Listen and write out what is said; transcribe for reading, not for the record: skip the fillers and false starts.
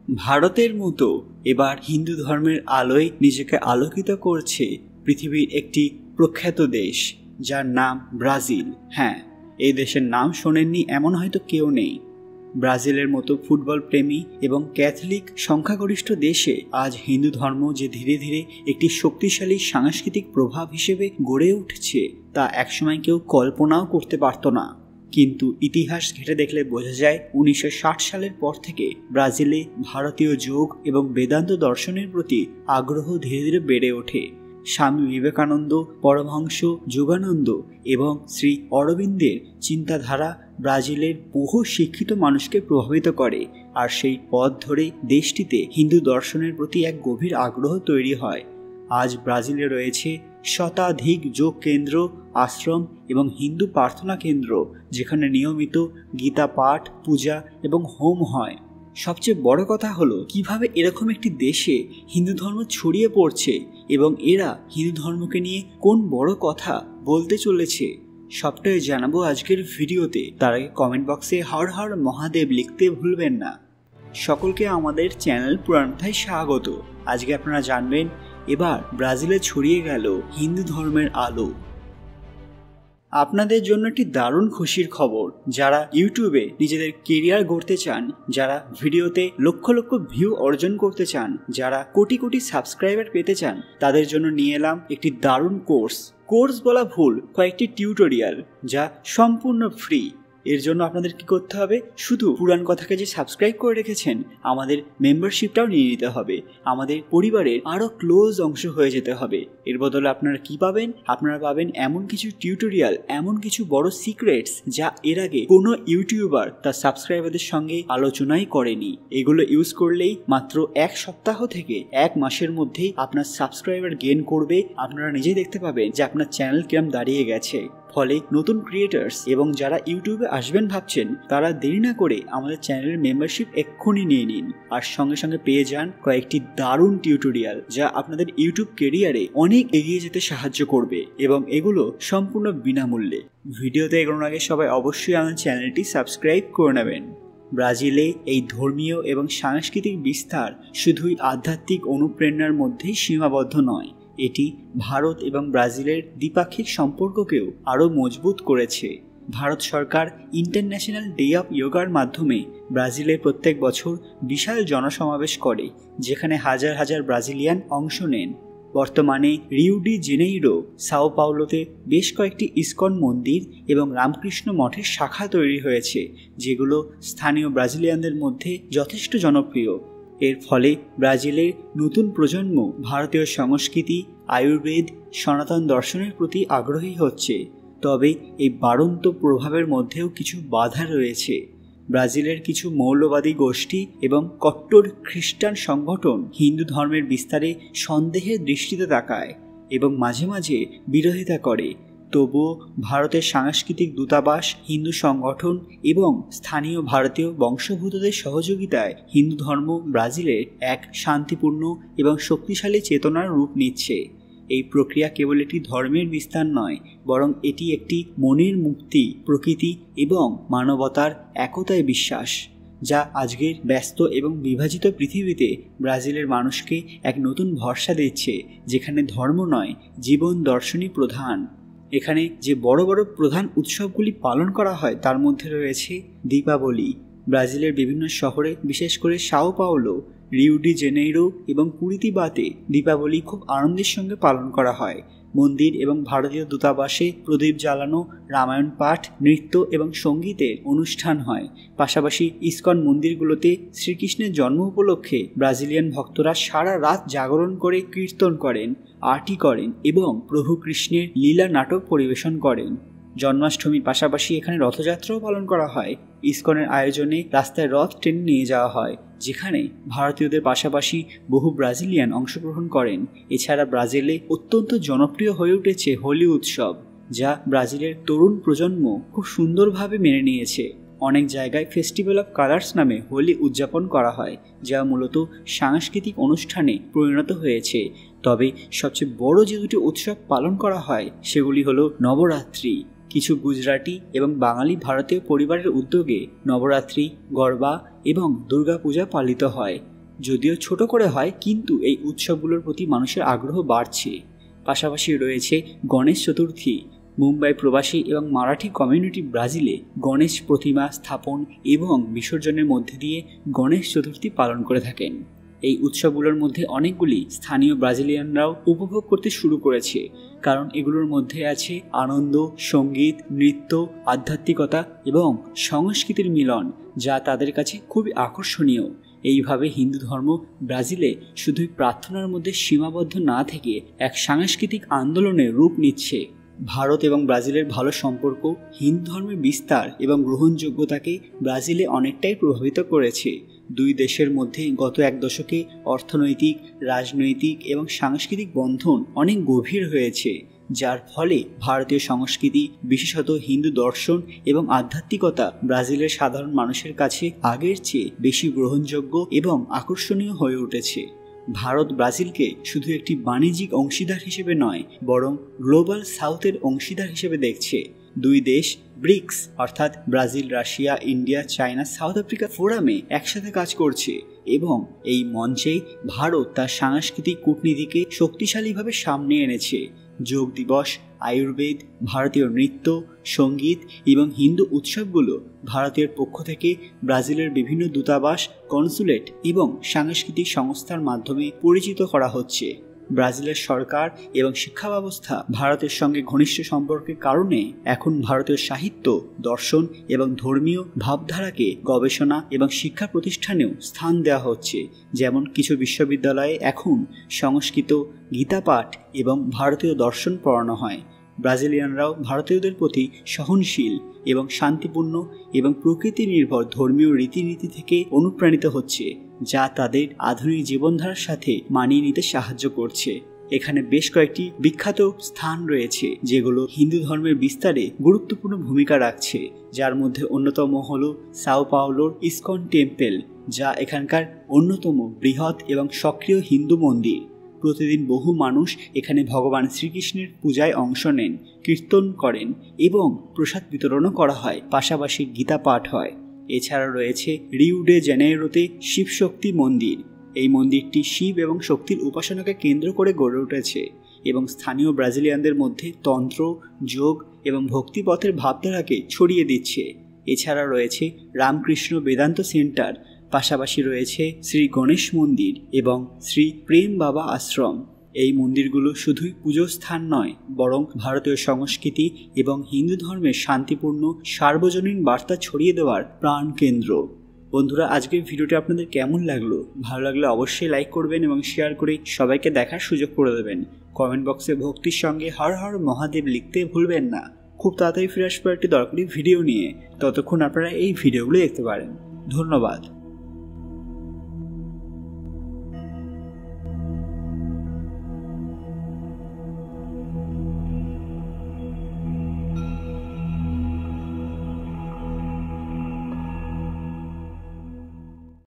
ভারতের মতো এবার হিন্দু ধর্মের আলোয় নিজেকে আলোকিত করছে পৃথিবীর একটি প্রখ্যাত দেশ, যার নাম ব্রাজিল। হ্যাঁ, এই দেশের নাম শোনেননি এমন হয়তো কেউ নেই। ব্রাজিলের মতো ফুটবল প্রেমী এবং ক্যাথলিক সংখ্যাগরিষ্ঠ দেশে আজ হিন্দু ধর্ম যে ধীরে ধীরে একটি শক্তিশালী সাংস্কৃতিক প্রভাব হিসেবে গড়ে উঠছে, তা একসময় কেউ কল্পনাও করতে পারত না। কিন্তু ইতিহাস ঘেঁটে দেখলে বোঝা যায় 1960 সালের পর থেকে ব্রাজিলে ভারতীয় যোগ এবং বেদান্ত দর্শনের প্রতি আগ্রহ ধীরে ধীরে বেড়ে ওঠে। স্বামী বিবেকানন্দ, পরমহংস যোগানন্দ এবং শ্রী অরবিন্দের চিন্তাধারা ব্রাজিলের বহু শিক্ষিত মানুষকে প্রভাবিত করে, আর সেই পথ ধরে দেশটিতে হিন্দু দর্শনের প্রতি এক গভীর আগ্রহ তৈরি হয়। আজ ব্রাজিলে রয়েছে শতাধিক যোগ কেন্দ্র, আশ্রম এবং হিন্দু প্রার্থনা কেন্দ্র, যেখানে নিয়মিত গীতা পাঠ, পূজা এবং হোম হয়। সবচেয়ে বড় কথা হলো কিভাবে এরকম একটি দেশে হিন্দু ধর্ম ছড়িয়ে পড়ছে এবং এরা হিন্দু ধর্মকে নিয়ে কোন বড় কথা বলতে চলেছে, সবটাই জানাবো আজকের ভিডিওতে। তার আগে কমেন্ট বক্সে হর হর মহাদেব লিখতে ভুলবেন না। সকলকে আমাদের চ্যানেল পুরাণথায় স্বাগত। আজকে আপনারা জানবেন এবার ব্রাজিলে ছড়িয়ে গেল হিন্দু ধর্মের আলো। আপনাদের জন্য একটি দারুণ খুশির খবর। যারা ইউটিউবে নিজেদের কেরিয়ার গড়তে চান, যারা ভিডিওতে লক্ষ লক্ষ ভিউ অর্জন করতে চান, যারা কোটি কোটি সাবস্ক্রাইবার পেতে চান, তাদের জন্য নিয়ে এলাম একটি দারুণ কোর্স বলা ভুল, কয়েকটি টিউটোরিয়াল যা সম্পূর্ণ ফ্রি। এর জন্য আপনাদের কি করতে হবে? শুধু পুরাণ কথাকে যে সাবস্ক্রাইব করে রেখেছেন, আমাদের মেম্বারশিপটাও নিয়ে নিতে হবে। আমাদের পরিবারের আরও ক্লোজ অংশ হয়ে যেতে হবে। এর বদলে আপনারা কি পাবেন? আপনারা পাবেন এমন কিছু টিউটোরিয়াল, এমন কিছু বড় সিক্রেটস যা এর আগে কোনো ইউটিউবার তার সাবস্ক্রাইবারদের সঙ্গে আলোচনাই করেনি। এগুলো ইউজ করলেই মাত্র 1 সপ্তাহ থেকে 1 মাসের মধ্যেই আপনার সাবস্ক্রাইবার গেইন করবে। আপনারা নিজেই দেখতে পাবেন যে আপনার চ্যানেল কিরম দাঁড়িয়ে গেছে। ফলে নতুন ক্রিয়েটার্স এবং যারা ইউটিউবে আসবেন ভাবছেন, তারা দেরি না করে আমাদের চ্যানেলের মেম্বারশিপ এক্ষুনি নিয়ে নিন, আর সঙ্গে সঙ্গে পেয়ে যান কয়েকটি দারুণ টিউটোরিয়াল যা আপনাদের ইউটিউব কেরিয়ারে অনেক এগিয়ে যেতে সাহায্য করবে, এবং এগুলো সম্পূর্ণ বিনামূল্যে। ভিডিওতে এগোনোর আগে সবাই অবশ্যই আমাদের চ্যানেলটি সাবস্ক্রাইব করে নেবেন। ব্রাজিলে এই ধর্মীয় এবং সাংস্কৃতিক বিস্তার শুধুই আধ্যাত্মিক অনুপ্রেরণার মধ্যেই সীমাবদ্ধ নয়, এটি ভারত এবং ব্রাজিলের দ্বিপাক্ষিক সম্পর্ককেও আরও মজবুত করেছে। ভারত সরকার ইন্টারন্যাশনাল ডে অফ যোগার মাধ্যমে ব্রাজিলে প্রত্যেক বছর বিশাল জনসমাবেশ করে, যেখানে হাজার হাজার ব্রাজিলিয়ান অংশ নেন। বর্তমানে রিও ডি জেনেইরো, সাও পাওলোতে বেশ কয়েকটি ইসকন মন্দির এবং রামকৃষ্ণ মঠের শাখা তৈরি হয়েছে, যেগুলো স্থানীয় ব্রাজিলিয়ানদের মধ্যে যথেষ্ট জনপ্রিয়। এর ফলে ব্রাজিলের নতুন প্রজন্ম ভারতীয় সংস্কৃতি, আয়ুর্বেদ, সনাতন দর্শনের প্রতি আগ্রহী হচ্ছে। তবে এই বাড়ন্ত প্রভাবের মধ্যেও কিছু বাধা রয়েছে। ব্রাজিলের কিছু মৌলবাদী গোষ্ঠী এবং কট্টর খ্রিস্টান সংগঠন হিন্দু ধর্মের বিস্তারে সন্দেহের দৃষ্টিতে তাকায় এবং মাঝে মাঝে বিরোধিতা করে। তবুও ভারতের সাংস্কৃতিক দূতাবাস, হিন্দু সংগঠন এবং স্থানীয় ভারতীয় বংশোদ্ভূতদের সহযোগিতায় হিন্দু ধর্ম ব্রাজিলের এক শান্তিপূর্ণ এবং শক্তিশালী চেতনার রূপ নিচ্ছে। এই প্রক্রিয়া কেবল একটি ধর্মের বিস্তার নয়, বরং এটি একটি মনের মুক্তি, প্রকৃতি এবং মানবতার একতায় বিশ্বাস, যা আজকের ব্যস্ত এবং বিভাজিত পৃথিবীতে ব্রাজিলের মানুষকে এক নতুন ভরসা দিচ্ছে, যেখানে ধর্ম নয়, জীবন দর্শনই প্রধান। এখানে যে বড় বড় প্রধান উৎসবগুলি পালন করা হয় তার মধ্যে রয়েছে দীপাবলি। ব্রাজিলের বিভিন্ন শহরে, বিশেষ করে Sao Paulo, Rio de Janeiro এবং কুরিতিবাতে দীপাবলি খুব আনন্দের সঙ্গে পালন করা হয়। মন্দির এবং ভারতীয় দূতাবাসে প্রদীপ জ্বালানো, রামায়ণ পাঠ, নৃত্য এবং সঙ্গীতের অনুষ্ঠান হয়। পাশাপাশি ইসকন মন্দিরগুলোতে শ্রীকৃষ্ণের জন্ম উপলক্ষে ব্রাজিলিয়ান ভক্তরা সারা রাত জাগরণ করে কীর্তন করেন, আরতি করেন এবং প্রভু কৃষ্ণের লীলা নাটক পরিবেশন করেন। জন্মাষ্টমীর পাশাপাশি এখানে রথযাত্রাও পালন করা হয়। ইসকনের আয়োজনে রাস্তায় রথ টেনে নিয়ে যাওয়া হয়, যেখানে ভারতীয়দের পাশাপাশি বহু ব্রাজিলিয়ান অংশগ্রহণ করেন। এছাড়া ব্রাজিলে অত্যন্ত জনপ্রিয় হয়ে উঠেছে হোলি উৎসব, যা ব্রাজিলের তরুণ প্রজন্ম খুব সুন্দরভাবে মেনে নিয়েছে। অনেক জায়গায় ফেস্টিভ্যাল অফ কালার্স নামে হোলি উদযাপন করা হয়, যা মূলত সাংস্কৃতিক অনুষ্ঠানে পরিণত হয়েছে। তবে সবচেয়ে বড় যে দুটি উৎসব পালন করা হয় সেগুলি হলো নবরাত্রি। কিছু গুজরাটি এবং বাঙালি ভারতীয় পরিবারের উদ্যোগে নবরাত্রি, গরবা এবং দুর্গাপূজা পালিত হয়। যদিও ছোট করে হয়, কিন্তু এই উৎসবগুলোর প্রতি মানুষের আগ্রহ বাড়ছে। পাশাপাশি রয়েছে গণেশ চতুর্থী। মুম্বাই প্রবাসী এবং মারাঠি কমিউনিটি ব্রাজিলে গণেশ প্রতিমা স্থাপন এবং বিসর্জনের মধ্যে দিয়ে গণেশ চতুর্থী পালন করে থাকেন। এই উৎসবগুলোর মধ্যে অনেকগুলি স্থানীয় ব্রাজিলিয়ানরাও উপভোগ করতে শুরু করেছে, কারণ এগুলোর মধ্যে আছে আনন্দ, সঙ্গীত, নৃত্য, আধ্যাত্মিকতা এবং সংস্কৃতির মিলন, যা তাদের কাছে খুবই আকর্ষণীয়। এইভাবে হিন্দু ধর্ম ব্রাজিলে শুধুই প্রার্থনার মধ্যে সীমাবদ্ধ না থেকে এক সাংস্কৃতিক আন্দোলনের রূপ নিচ্ছে। ভারত এবং ব্রাজিলের ভালো সম্পর্ক হিন্দু ধর্মের বিস্তার এবং গ্রহণযোগ্যতাকে ব্রাজিলে অনেকটাই প্রভাবিত করেছে। দুই দেশের মধ্যে গত এক দশকে অর্থনৈতিক, রাজনৈতিক এবং সাংস্কৃতিক বন্ধন অনেক গভীর হয়েছে, যার ফলে ভারতীয় সংস্কৃতি, বিশেষত হিন্দু দর্শন এবং আধ্যাত্মিকতা ব্রাজিলের সাধারণ মানুষের কাছে আগের চেয়ে বেশি গ্রহণযোগ্য এবং আকর্ষণীয় হয়ে উঠেছে। ভারত ব্রাজিলকে শুধু একটি বাণিজ্যিক অংশীদার হিসেবে নয়, বরং গ্লোবাল সাউথের অংশীদার হিসেবে দেখছে। দুই দেশ ব্রিক্স অর্থাৎ Brazil, Russia, India, China, south Africa ফোরামে একসাথে কাজ করছে এবং এই মঞ্চেই ভারত তার সাংস্কৃতিক কূটনীতিকে শক্তিশালীভাবে সামনে এনেছে। যোগ দিবস, আয়ুর্বেদ, ভারতীয় নৃত্য, সঙ্গীত এবং হিন্দু উৎসবগুলো ভারতের পক্ষ থেকে ব্রাজিলের বিভিন্ন দূতাবাস, কনসুলেট এবং সাংস্কৃতিক সংস্থার মাধ্যমে পরিচিত করা হচ্ছে। ব্রাজিলের সরকার এবং শিক্ষা ব্যবস্থা ভারতের সঙ্গে ঘনিষ্ঠ সম্পর্কের কারণে এখন ভারতীয় সাহিত্য, দর্শন এবং ধর্মীয় ভাবধারাকে গবেষণা এবং শিক্ষা প্রতিষ্ঠানেও স্থান দেওয়া হচ্ছে। যেমন কিছু বিশ্ববিদ্যালয়ে এখন সংস্কৃত, গীতাপাঠ এবং ভারতীয় দর্শন পড়ানো হয়। ব্রাজিলিয়ানরাও ভারতীয়দের প্রতি সহনশীল এবং শান্তিপূর্ণ এবং প্রকৃতি নির্ভর ধর্মীয় রীতিনীতি থেকে অনুপ্রাণিত হচ্ছে, যা তাদের আধুনিক জীবনধারার সাথে মানিয়ে নিতে সাহায্য করছে। এখানে বেশ কয়েকটি বিখ্যাত স্থান রয়েছে যেগুলো হিন্দু ধর্মের বিস্তারে গুরুত্বপূর্ণ ভূমিকা রাখছে, যার মধ্যে অন্যতম হল সাও পাওলোর ইসকন টেম্পল, যা এখানকার অন্যতম বৃহৎ এবং সক্রিয় হিন্দু মন্দির। প্রতিদিন বহু মানুষ এখানে ভগবান শ্রীকৃষ্ণের পূজায় অংশ নেন, কীর্তন করেন এবং প্রসাদ বিতরণও করা হয়। পাশাপাশি গীতা পাঠ হয়। এছাড়া রয়েছে রিও ডে জেনেইরোতে শিবশক্তি মন্দির। এই মন্দিরটি শিব এবং শক্তির উপাসনাকে কেন্দ্র করে গড়ে উঠেছে এবং স্থানীয় ব্রাজিলিয়ানদের মধ্যে তন্ত্র, যোগ এবং ভক্তিপথের ভাবধারাকে ছড়িয়ে দিচ্ছে। এছাড়া রয়েছে রামকৃষ্ণ বেদান্ত সেন্টার, পাশাপাশি রয়েছে শ্রী গণেশ মন্দির এবং শ্রী প্রেম বাবা আশ্রম। এই মন্দিরগুলো শুধুই পুজোর স্থান নয়, বরং ভারতীয় সংস্কৃতি এবং হিন্দু ধর্মের শান্তিপূর্ণ সার্বজনীন বার্তা ছড়িয়ে দেওয়ার প্রাণ কেন্দ্র। বন্ধুরা, আজকের ভিডিওটি আপনাদের কেমন লাগলো? ভালো লাগলে অবশ্যই লাইক করবেন এবং শেয়ার করে সবাইকে দেখার সুযোগ করে দেবেন। কমেন্ট বক্সে ভক্তির সঙ্গে হর হর মহাদেব লিখতে ভুলবেন না। খুব তাড়াতাড়ি ফিরে আসবো একটি দরকারি ভিডিও নিয়ে। ততক্ষণ আপনারা এই ভিডিওগুলো দেখতে পারেন। ধন্যবাদ।